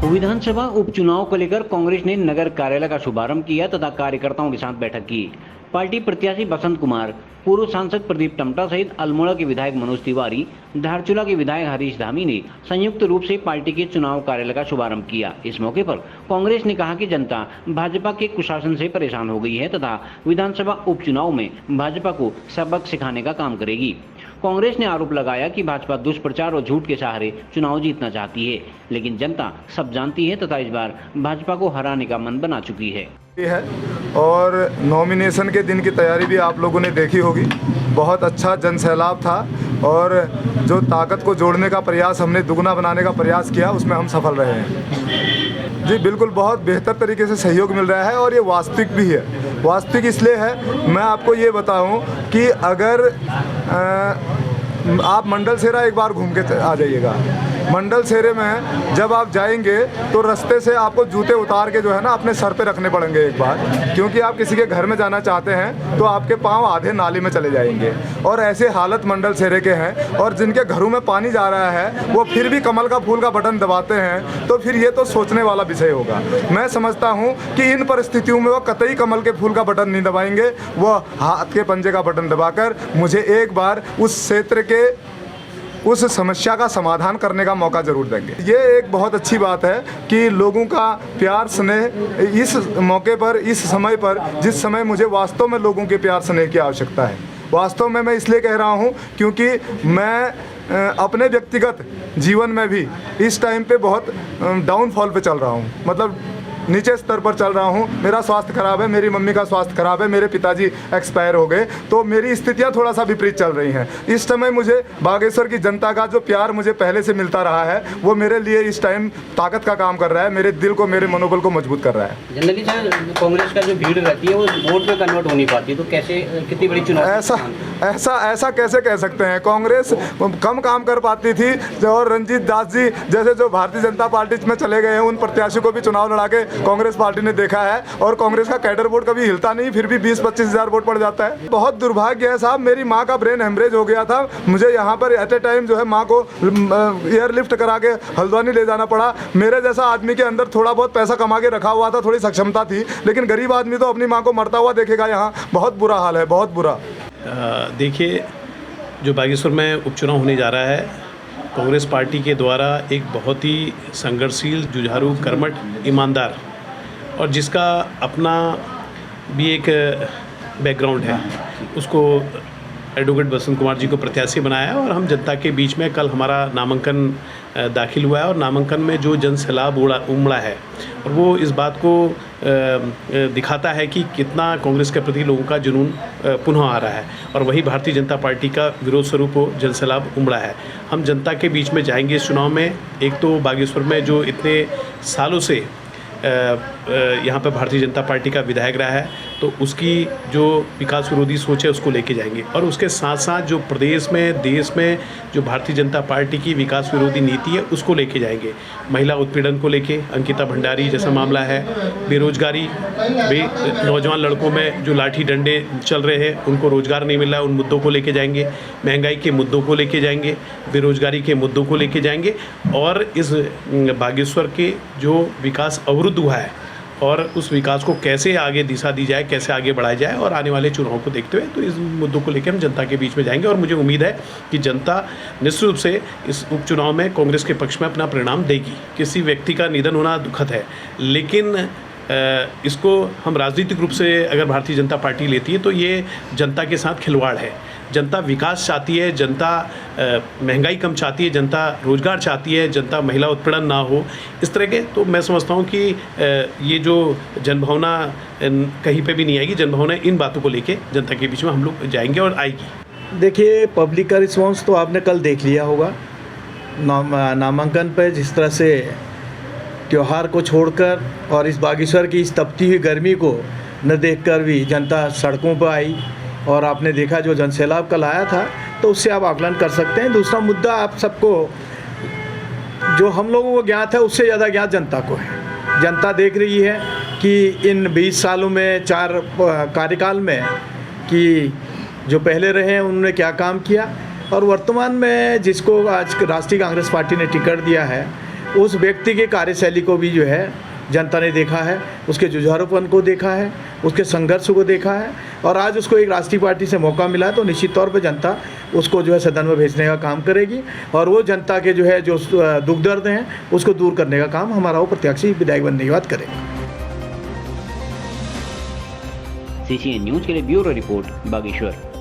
विधानसभा उपचुनाव को लेकर कांग्रेस ने नगर कार्यालय का शुभारंभ किया तथा कार्यकर्ताओं के साथ बैठक की। पार्टी प्रत्याशी बसंत कुमार, पूर्व सांसद प्रदीप टमटा सहित अल्मोड़ा के विधायक मनोज तिवारी, धारचूला के विधायक हरीश धामी ने संयुक्त रूप से पार्टी के चुनाव कार्यालय का शुभारंभ किया। इस मौके पर कांग्रेस ने कहा कि जनता भाजपा के कुशासन से परेशान हो गई है तथा विधानसभा उपचुनाव में भाजपा को सबक सिखाने का काम करेगी। कांग्रेस ने आरोप लगाया कि भाजपा दुष्प्रचार और झूठ के सहारे चुनाव जीतना चाहती है, लेकिन जनता सब जानती है तथा इस बार भाजपा को हराने का मन बना चुकी है। और नॉमिनेशन के दिन की तैयारी भी आप लोगों ने देखी होगी। बहुत अच्छा जनसैलाब था और जो ताकत को जोड़ने का प्रयास हमने दुगना बनाने का प्रयास किया, उसमें हम सफल रहे हैं। जी बिल्कुल, बहुत बेहतर तरीके से सहयोग मिल रहा है और ये वास्तविक भी है। वास्तविक इसलिए है, मैं आपको ये बताऊं कि अगर आप मंडल सेरा एक बार घूम के आ जाइएगा। मंडल सेरे में जब आप जाएंगे तो रास्ते से आपको जूते उतार के जो है ना अपने सर पे रखने पड़ेंगे एक बार, क्योंकि आप किसी के घर में जाना चाहते हैं तो आपके पाँव आधे नाली में चले जाएंगे। और ऐसे हालत मंडल सेरे के हैं, और जिनके घरों में पानी जा रहा है वो फिर भी कमल का फूल का बटन दबाते हैं, तो फिर ये तो सोचने वाला विषय होगा। मैं समझता हूँ कि इन परिस्थितियों में वो कतई कमल के फूल का बटन नहीं दबाएंगे, वो हाथ के पंजे का बटन दबाकर मुझे एक बार उस क्षेत्र के उस समस्या का समाधान करने का मौका ज़रूर देंगे। ये एक बहुत अच्छी बात है कि लोगों का प्यार स्नेह इस मौके पर, इस समय पर, जिस समय मुझे वास्तव में लोगों के प्यार स्नेह की आवश्यकता है। वास्तव में मैं इसलिए कह रहा हूँ क्योंकि मैं अपने व्यक्तिगत जीवन में भी इस टाइम पे बहुत डाउनफॉल पे चल रहा हूँ, मतलब नीचे स्तर पर चल रहा हूँ। मेरा स्वास्थ्य खराब है, मेरी मम्मी का स्वास्थ्य खराब है, मेरे पिताजी एक्सपायर हो गए, तो मेरी स्थितियाँ थोड़ा सा विपरीत चल रही हैं। इस समय मुझे बागेश्वर की जनता का जो प्यार मुझे पहले से मिलता रहा है वो मेरे लिए इस टाइम ताकत का काम कर रहा है, मेरे दिल को, मेरे मनोबल को मजबूत कर रहा है। जनरली सर कांग्रेस का जो भीड़ रहती है वो वोट में कन्वर्ट हो नहीं पाती, तो कैसे, कितनी बड़ी चुनौती? ऐसा कैसे कह सकते हैं? कांग्रेस कम काम कर पाती थी और रंजीत दास जी जैसे जो भारतीय जनता पार्टी में चले गए हैं, उन प्रत्याशी को भी चुनाव लड़ा के कांग्रेस पार्टी ने देखा है, और कांग्रेस का कैडर वोट कभी हिलता नहीं, फिर भी 20-25 हज़ार वोट पड़ जाता है। बहुत दुर्भाग्य है साहब, मेरी माँ का ब्रेन हेमरेज हो गया था, मुझे यहाँ पर एट ए टाइम जो है माँ को एयरलिफ्ट करा के हल्द्वानी ले जाना पड़ा। मेरे जैसा आदमी के अंदर थोड़ा बहुत पैसा कमा के रखा हुआ था, थोड़ी सक्षमता थी, लेकिन गरीब आदमी तो अपनी माँ को मरता हुआ देखेगा। यहाँ बहुत बुरा हाल है, बहुत बुरा। देखिए, जो बागेश्वर में उपचुनाव होने जा रहा है, कांग्रेस पार्टी के द्वारा एक बहुत ही संघर्षशील, जुझारू, कर्मठ, ईमानदार और जिसका अपना भी एक बैकग्राउंड है, उसको एडवोकेट बसंत कुमार जी को प्रत्याशी बनाया है। और हम जनता के बीच में कल हमारा नामांकन दाखिल हुआ है, और नामांकन में जो जन सैलाब उमड़ा है, और वो इस बात को दिखाता है कि कितना कांग्रेस के प्रति लोगों का जुनून पुनः आ रहा है, और वही भारतीय जनता पार्टी का विरोध स्वरूप जन सैलाब उमड़ा है। हम जनता के बीच में जाएंगे इस चुनाव में। एक तो बागेश्वर में जो इतने सालों से यहाँ पर भारतीय जनता पार्टी का विधायक रहा है, तो उसकी जो विकास विरोधी सोच है उसको लेके जाएंगे, और उसके साथ साथ जो प्रदेश में, देश में जो भारतीय जनता पार्टी की विकास विरोधी नीति है उसको लेके जाएंगे। महिला उत्पीड़न को लेके अंकिता भंडारी जैसा मामला है, बेरोजगारी, नौजवान लड़कों में जो लाठी डंडे चल रहे हैं, उनको रोजगार नहीं मिल रहा है, उन मुद्दों को लेके जाएंगे। महंगाई के मुद्दों को लेके जाएंगे, बेरोजगारी के मुद्दों को लेके जाएंगे, और इस बागेश्वर के जो विकास अवरुद्ध हुआ है और उस विकास को कैसे आगे दिशा दी जाए, कैसे आगे बढ़ाया जाए, और आने वाले चुनाव को देखते हुए तो इस मुद्दों को लेकर हम जनता के बीच में जाएंगे। और मुझे उम्मीद है कि जनता निश्चित रूप से इस उपचुनाव में कांग्रेस के पक्ष में अपना परिणाम देगी। किसी व्यक्ति का निधन होना दुखद है, लेकिन इसको हम राजनीतिक रूप से अगर भारतीय जनता पार्टी लेती है तो ये जनता के साथ खिलवाड़ है। जनता विकास चाहती है, जनता महंगाई कम चाहती है, जनता रोजगार चाहती है, जनता महिला उत्पीड़न ना हो, इस तरह के। तो मैं समझता हूँ कि ये जो जनभावना कहीं पे भी नहीं आएगी। जनभावना इन बातों को लेके जनता के बीच में हम लोग जाएंगे और आएगी। देखिए, पब्लिक का रिस्पांस तो आपने कल देख लिया होगा। नामांकन पर जिस तरह से त्यौहार को छोड़कर और इस बागेश्वर की इस तपती हुई गर्मी को न देखकर भी जनता सड़कों पर आई, और आपने देखा जो जनसैलाब कल आया था, तो उससे आप आकलन कर सकते हैं। दूसरा मुद्दा आप सबको, जो हम लोगों को ज्ञात है उससे ज़्यादा ज्ञात जनता को है। जनता देख रही है कि इन 20 सालों में, 4 कार्यकाल में, कि जो पहले रहे हैं उन्होंने क्या काम किया, और वर्तमान में जिसको आज राष्ट्रीय कांग्रेस पार्टी ने टिकट दिया है उस व्यक्ति के कार्यशैली को भी जो है जनता ने देखा है, उसके जुझारूपन को देखा है, उसके संघर्ष को देखा है, और आज उसको एक राष्ट्रीय पार्टी से मौका मिला है तो निश्चित तौर पे जनता उसको जो है सदन में भेजने का काम करेगी, और वो जनता के जो है जो दुख दर्द हैं उसको दूर करने का काम हमारा वो प्रत्याशी विधायक बनने के बाद करेगा। CCN न्यूज के लिए ब्यूरो रिपोर्ट बागेश्वर।